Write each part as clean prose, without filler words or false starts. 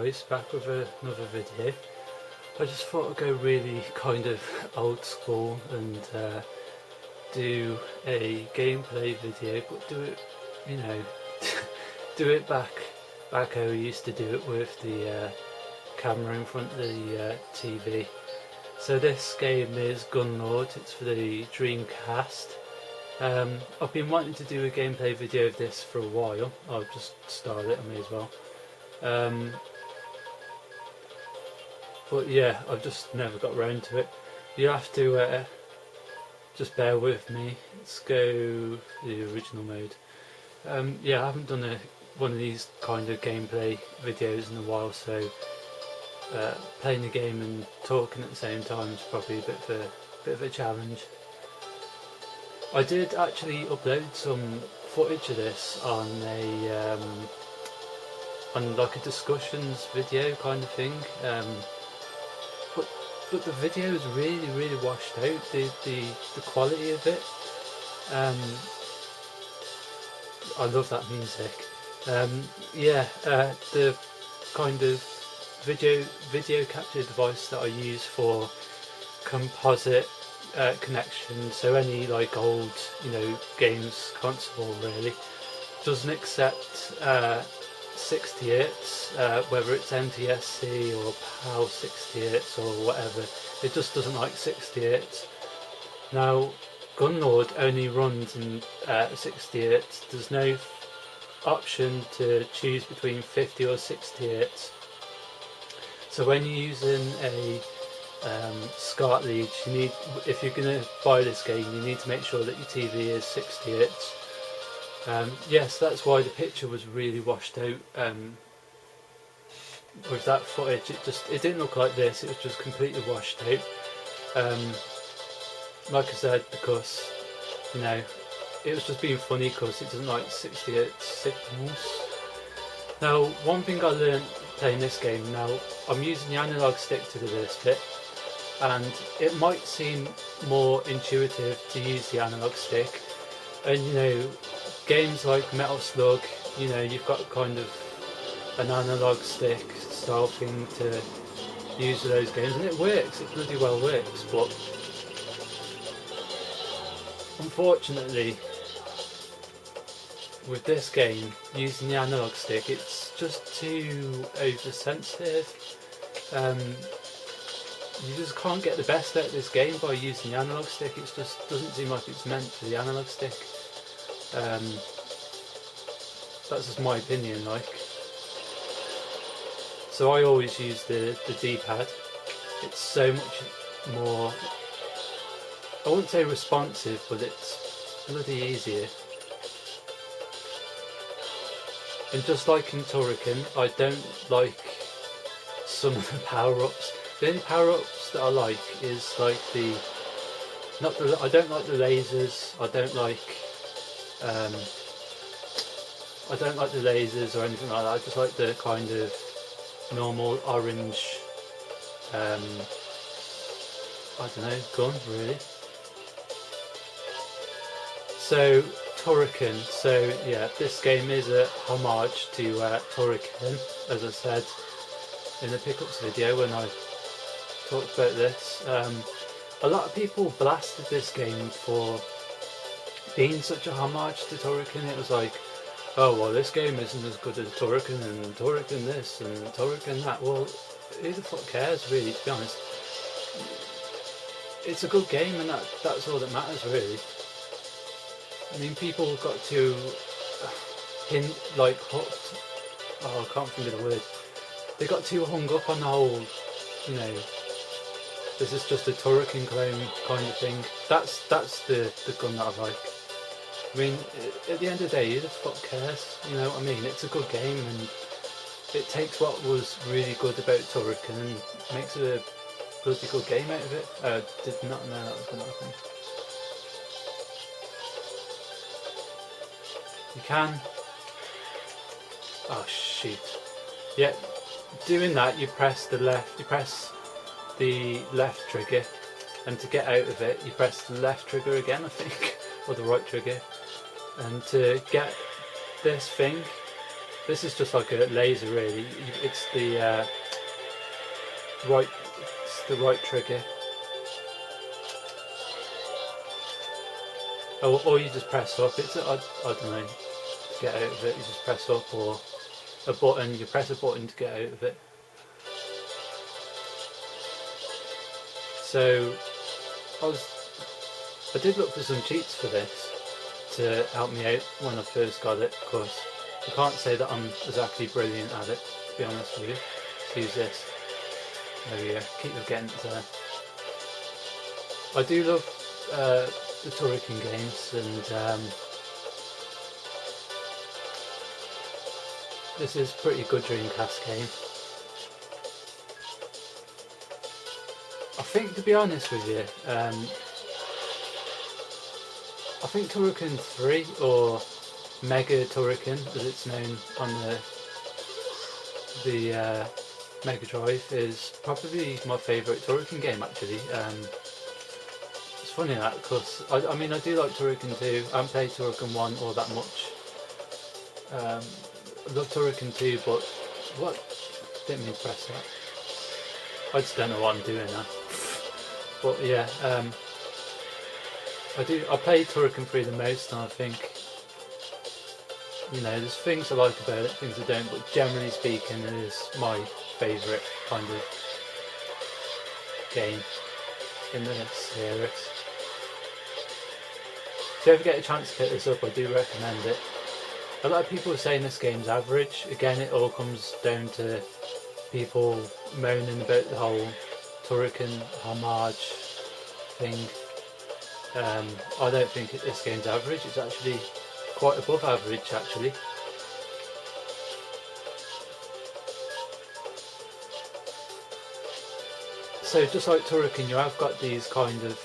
Guys, back with another video. I just thought I'd go really kind of old school and do a gameplay video, but do it, you know, do it back how we used to do it with the camera in front of the TV. So this game is Gunlord. It's for the Dreamcast. I've been wanting to do a gameplay video of this for a while. I'll just start it, I may as well. But yeah, I've just never got round to it. You have to just bear with me. Let's go the original mode. Yeah, I haven't done one of these kind of gameplay videos in a while, so playing the game and talking at the same time is probably a bit of a challenge. I did actually upload some footage of this on like a discussions video kind of thing. But the video is really washed out. The quality of it. I love that music. Yeah, the kind of video capture device that I use for composite connection. So any like old, games console really doesn't accept 60 Hz, whether it's NTSC or PAL 60 Hz or whatever. It just doesn't like 60 Hz. Now Gunlord only runs in 60 Hz. There's no option to choose between 50 or 60 Hz. So when you're using a SCART lead, if you're going to buy this game, you need to make sure that your TV is 60 Hz. Yes, that's why the picture was really washed out. With that footage, it didn't look like this. It was just completely washed out. Like I said, because it was just being funny because it doesn't like 60 Hz signals. Now, one thing I learned playing this game, now I'm using the analog stick to do this bit, and it might seem more intuitive to use the analog stick. And games like Metal Slug, you've got kind of an analog stick style thing to use for those games, and it works, it bloody well works, but unfortunately with this game, using the analog stick, it's just too oversensitive. You just can't get the best out of this game by using the analog stick. It just doesn't seem like it's meant for the analog stick. That's just my opinion, like. So I always use the D-pad. It's so much more, I wouldn't say responsive, but it's bloody easier. And just like in Turrican, I don't like some of the power-ups. The only power-ups that I like is like I don't like the lasers. I don't like the lasers or anything like that. I just like the kind of normal orange, I don't know, gun really. So Turrican, so yeah, this game is a homage to Turrican, as I said in the pickups video when I talked about this. A lot of people blasted this game for being such a homage to Turrican. It was like, oh well, this game isn't as good as Turrican, and Turrican this and Turrican that. Well, who the fuck cares really, to be honest? It's a good game, and that's all that matters really. I mean, people got too hooked. Oh, I can't think of the word. They got too hung up on the whole, this is just a Turrican clone kind of thing. That's the gun that I like. I mean, at the end of the day, who the fuck cares? You know what I mean? It's a good game, and it takes what was really good about Turrican and makes a bloody good game out of it. I did not know that was going to happen. You can. Oh shoot. Yeah, doing that, you press the left trigger, and to get out of it, you press the left trigger again, I think, or the right trigger. And to get this thing, This is just like a laser, really. It's the right, it's the right trigger. Or you just press up. It's I don't know, to get out of it. You just press up, or a button. You press a button to get out of it. So I did look for some cheats for this to help me out when I first got it. Of course, I can't say that I'm exactly brilliant at it, to be honest with you. Let's use this. There we go. Keep forgetting to there. I do love the Turrican games, and this is a pretty good Dreamcast game. I think, to be honest with you, I think Turrican 3, or Mega Turrican as it's known on the Mega Drive, is probably my favourite Turrican game actually. It's funny that, because I mean I do like Turrican 2, I haven't played Turrican 1 all that much. I love Turrican 2, but what? Didn't mean to press that. I just don't know what I'm doing now. But yeah, I play Turrican 3 the most, and I think, you know, there's things I like about it, things I don't, but generally speaking it is my favourite kind of game in the series. If you ever get a chance to pick this up, I do recommend it. A lot of people are saying this game's average. Again, it all comes down to people moaning about the whole Turrican homage thing. I don't think this game's average. It's actually quite above average, actually. So just like Turrican, you have got these kind of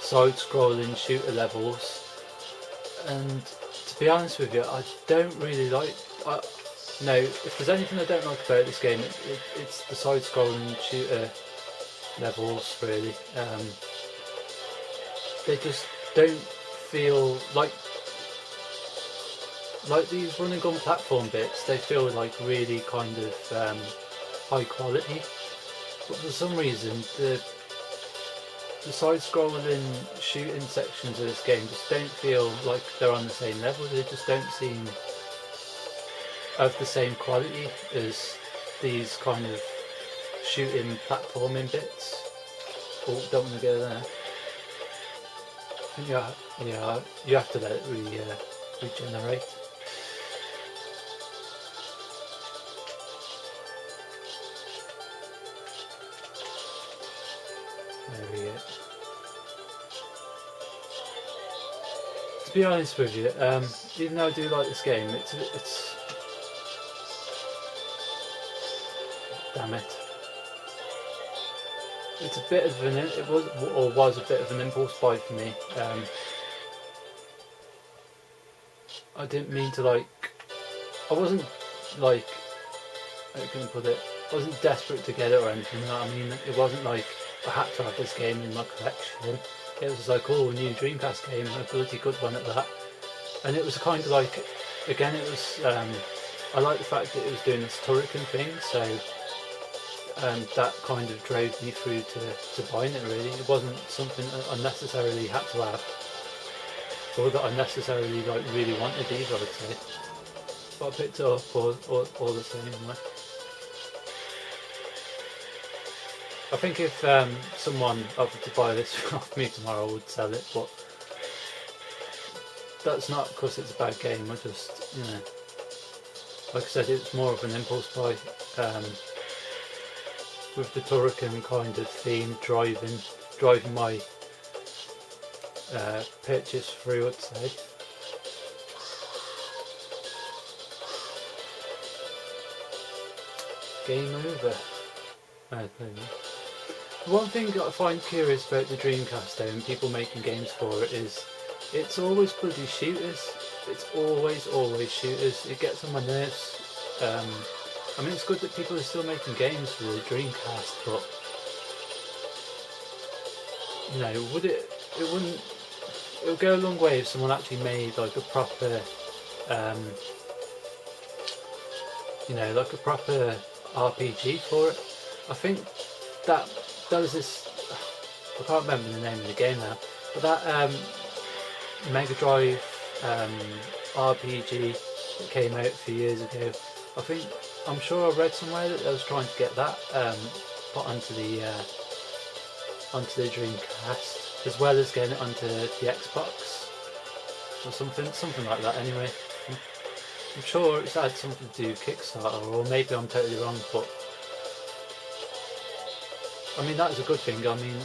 side-scrolling shooter levels, and to be honest with you, I don't really like. No, if there's anything I don't like about this game, it's the side-scrolling shooter levels, really. They just don't feel like these run and gun platform bits. They feel like really kind of high quality, but for some reason the side-scrolling shooting sections of this game just don't feel like they're on the same level. They just don't seem of the same quality as these kind of shooting platforming bits. Oh, don't want to go there. Yeah, you have to let it regenerate. There we go. To be honest with you, even though I do like this game, it's damn it. It's a bit of an was a bit of an impulse buy for me. I didn't mean to I wasn't like, how can I put it? I wasn't desperate to get it or anything. You know what I mean? It wasn't like I had to have this game in my collection. It was like, oh, a new Dreamcast game, a bloody good one at that. And it was kind of like, again, it was. I like the fact that it was doing this Turrican thing, so. That kind of drove me through to buying it, really. It wasn't something I necessarily had to have, or that I necessarily really wanted either, I'd say. But I picked it up all the same. I think if someone offered to buy this off me tomorrow, I would sell it, but that's not because it's a bad game. I just, you know, like I said, it's more of an impulse buy. With the Turrican kind of theme driving my purchase through, I'd say. Game over. One thing that I find curious about the Dreamcast though, and people making games for it, is it's always bloody shooters. It's always shooters. It gets on my nerves. I mean, it's good that people are still making games for the Dreamcast, but you know, it'll go a long way if someone actually made like a proper, like a proper RPG for it. I think that does this. I can't remember the name of the game now, but that Mega Drive RPG that came out a few years ago. I'm sure I read somewhere that I was trying to get that put onto the Dreamcast, as well as getting it onto the Xbox or something like that. Anyway, I'm sure it's had something to do with Kickstarter, or maybe I'm totally wrong. But I mean, that is a good thing. I mean,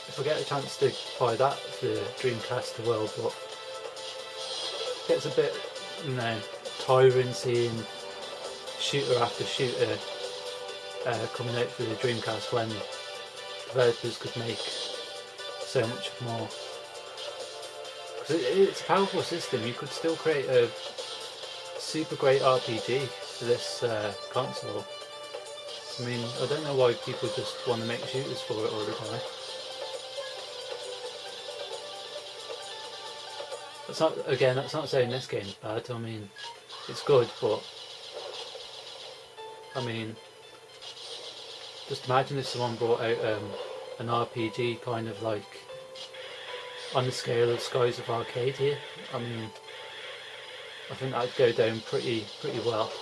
if I get a chance to buy that for the Dreamcast, I will. But it gets a bit, tiring seeing shooter after shooter coming out for the Dreamcast when developers could make so much more. Because it's a powerful system. You could still create a super great RPG for this console. I mean, I don't know why people just want to make shooters for it all the time. That's not saying this game's bad. I mean, it's good, but I mean, just imagine if someone brought out an RPG kind of like on the scale of Skies of Arcade here. I mean, I think that'd go down pretty well.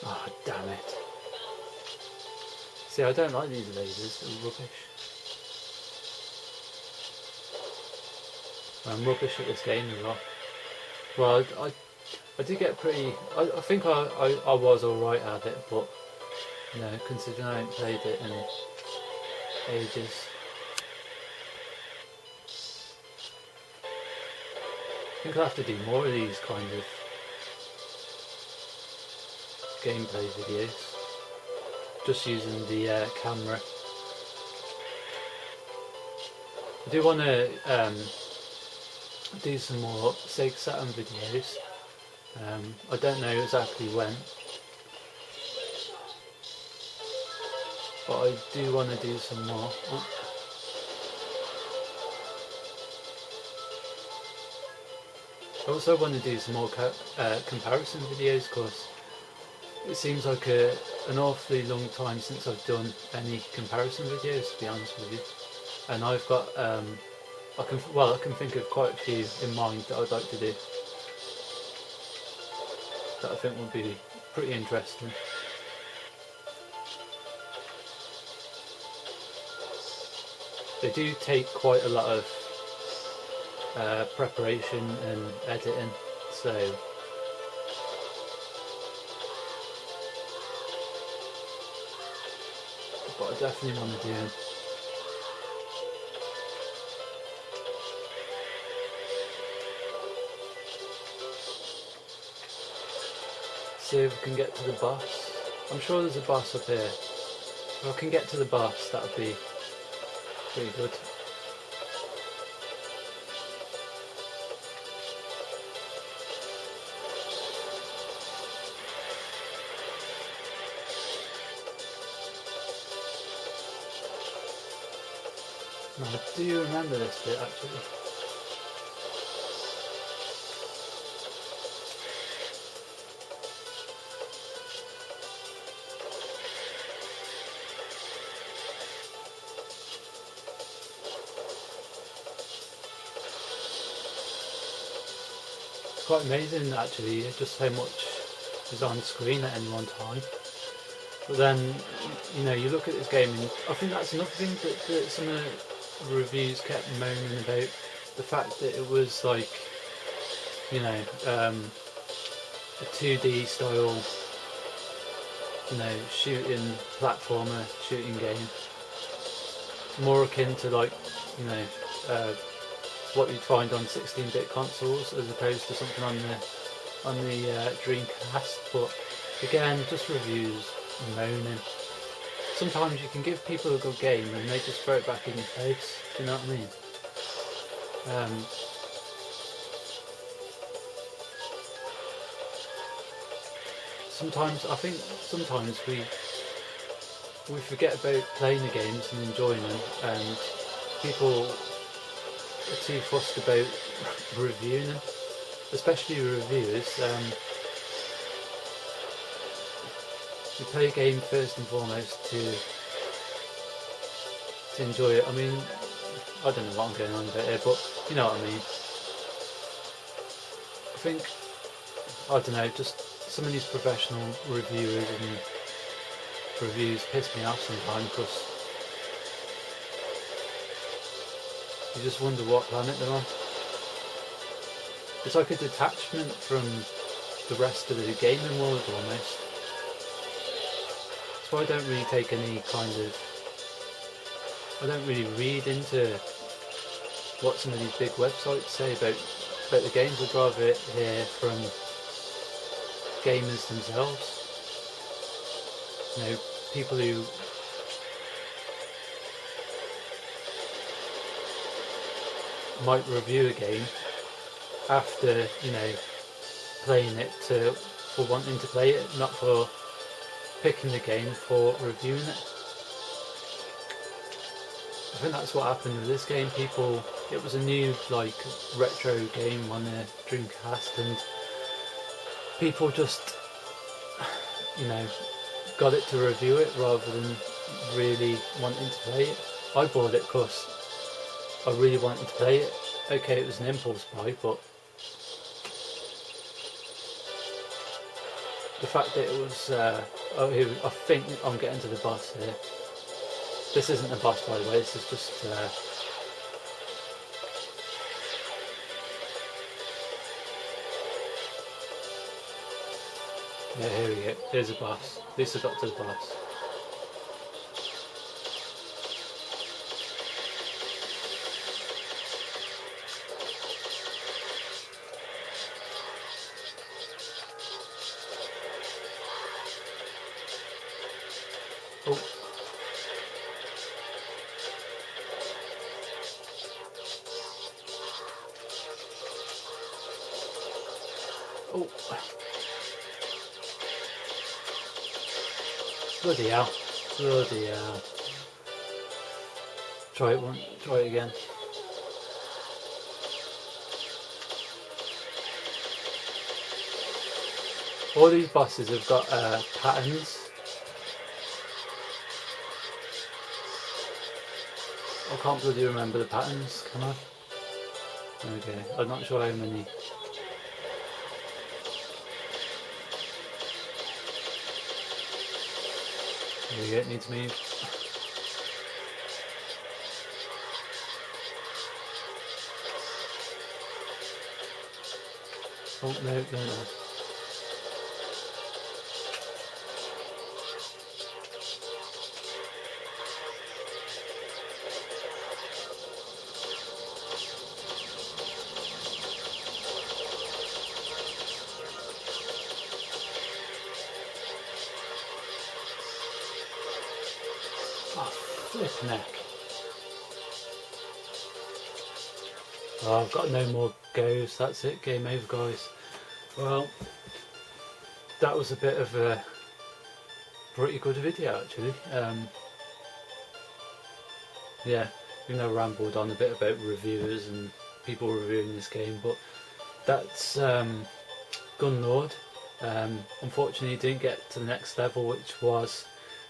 Oh, damn it. See, I don't like these lasers, they're rubbish. I'm rubbish at this game as well. Well, I did get pretty... I think I was alright at it, but considering I haven't played it in ages. I think I'll have to do more of these kind of gameplay videos, just using the camera. I do want to do some more Sega Saturn videos. I don't know exactly when, but I do want to do some more. I also want to do some more comparison videos, because it seems like an awfully long time since I've done any comparison videos, to be honest with you. And I've got I can think of quite a few in mind that I'd like to do, that I think would be pretty interesting. They do take quite a lot of preparation and editing, so but I definitely want to do them. See if we can get to the boss. I'm sure there's a boss up here. If I can get to the boss, that would be pretty good. Now, I do remember this bit actually. It's quite amazing actually, just how much is on screen at any one time. But then, you look at this game, and I think that's another thing that some of the reviews kept moaning about, the fact that it was like, a 2D style, shooting platformer, shooting game, more akin to like, what you'd find on 16-bit consoles, as opposed to something on the Dreamcast. But again, just reviews moaning. Sometimes you can give people a good game and they just throw it back in your face. Do you know what I mean? sometimes I think sometimes we forget about playing the games and enjoying them, and people are too fussed about reviewing them, especially reviewers. You play a game first and foremost to enjoy it. I mean, I don't know what I'm going on about here, but you know what I mean. I think, I don't know, just some of these professional reviewers and reviews piss me off sometimes, because you just wonder what planet they're on. It's like a detachment from the rest of the gaming world almost. That's why I don't really take any kind of, I don't really read into what some of these big websites say about the games. I'd rather hear from gamers themselves. You know, people who might review a game after, you know, playing it for wanting to play it, not for picking the game for reviewing it. I think that's what happened with this game. People, it was a new like retro game on the Dreamcast, and people just, you know, got it to review it rather than really wanting to play it. I bought it because I really wanted to play it. Okay, it was an impulse buy, but the fact that it was, I think I'm getting to the boss here. This isn't the boss, by the way, this is just, yeah, here we go, here's a boss. At least I got to the boss. Oh. Oh. Bloody hell. Bloody hell. Try it again. All these bosses have got patterns. I can't bloody remember the patterns, can I? Okay, I'm not sure how many. There we go, it needs to move. Oh, no. Oh, flip neck. Oh, I've got no more goes, that's it, game over guys. Well, that was a bit of a pretty good video actually. Yeah, even though I rambled on a bit about reviewers and people reviewing this game, but that's Gunlord. Unfortunately didn't get to the next level, which was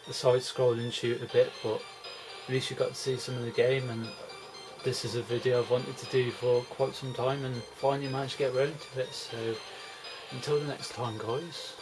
the side-scrolling shooter bit, but at least you got to see some of the game, and this is a video I've wanted to do for quite some time and finally managed to get around to it. So until the next time guys.